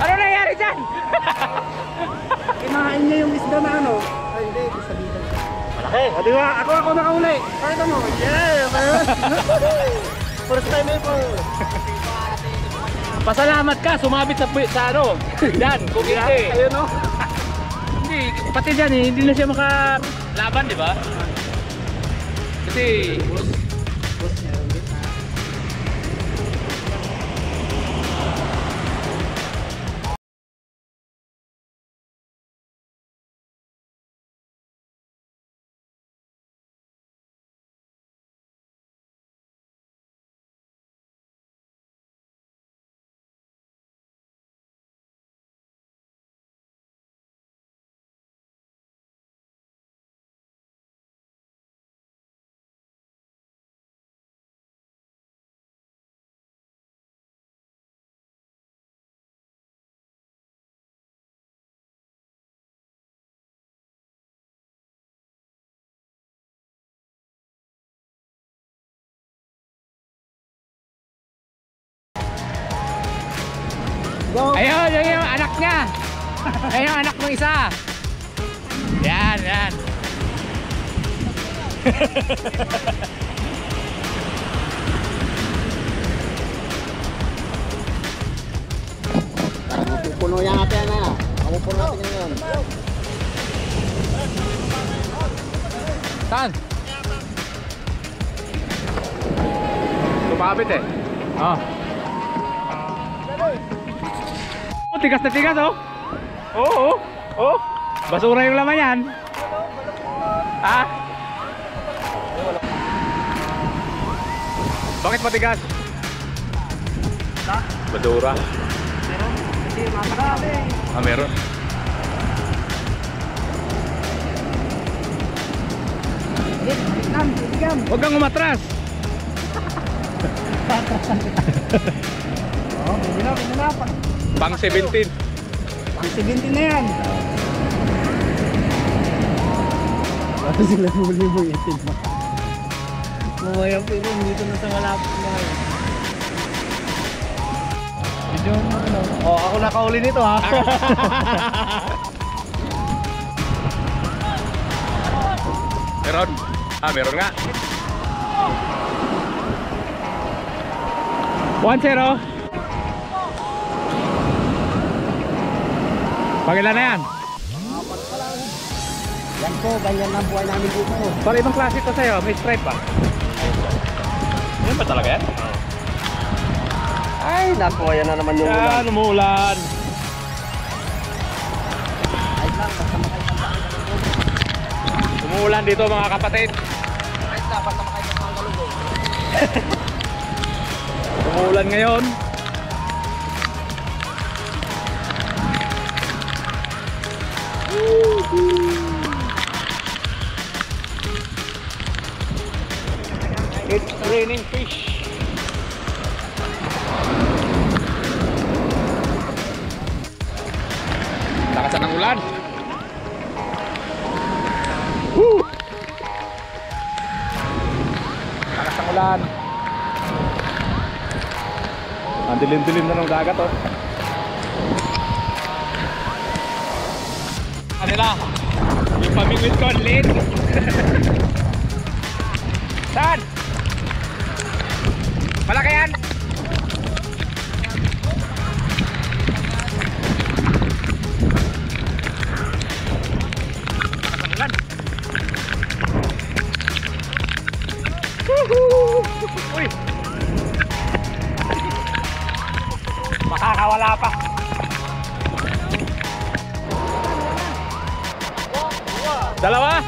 Ano nangyari dyan? Kinain niya yung isda na ano. Ay hindi, sa dito. Malaki. O diba, ako nakauli. Pakita mo. Yeah, man. First time ever. Pasalamat ka, sumabit sa ano. Yan, kung hindi. Ayun no. Hindi, pati dyan eh, hindi na siya makalaban, di ba? Kasi ayun, yung anak niya. Ayun yung anak ng isa. Yan, yan. Puno yan natin na. Puno natin ngayon. Saan? Tumabit eh. Oh. Tigas na tigas oh. Oo, oh. Basura yung laman yan. Ah. Bakit matigas? Basura. Meron? Kasi mapakali. Ah, meron. Huwag kang umatras. Oh, pwede na. Pang 17. Pang 17 na yan. Bato sila muli mo itin mo. Mamaya po yun, dito na sa malapit na yun. Video mo ano? Oh, ako nakauli nito ha. Meron. Ah, meron nga. 1-0. Pangilan na yan? Yan po, ganyan ang buhay namin dito. Para ibang klase to sa'yo, may stripe pa. Yan ba talaga yan? Ay, naku, ayan na naman yung ulan. Yan, umuulan. Ay lang, basta makaitang Umuulan dito mga kapatid. ay, dapat na makaitang ang galugong. Umuulan ngayon. It's raining fish. Lakasan ng ulan. Woo! Lakas ng ulan. Ang dilim-dilim na ng dagat oh. Kanila, yung pamingwit ko, late. Saan? Malaki yan? Ulan. Uy! Makakawala pa. Dalawa?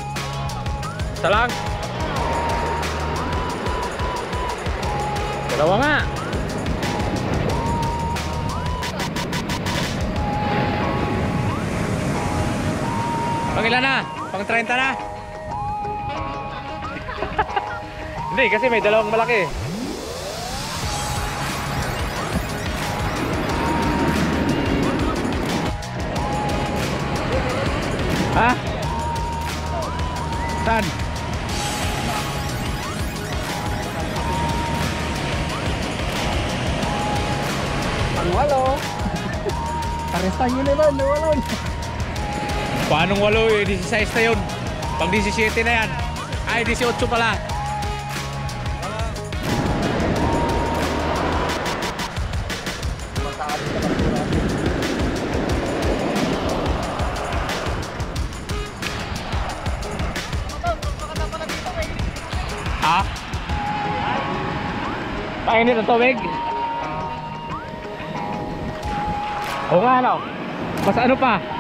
Isa lang? Dalawa nga. Pang ilan na? Pang 30 na? Hindi, kasi may dalawang malaki. Ha? Saan? Pangwalo. Pares tayo naman, nawala. Paanong 8 eh? 16 na yun. Pag 17 na yan. Ay, 18 pala. Ha? Painit ang tubig? Oo nga, ano? Mas ano pa?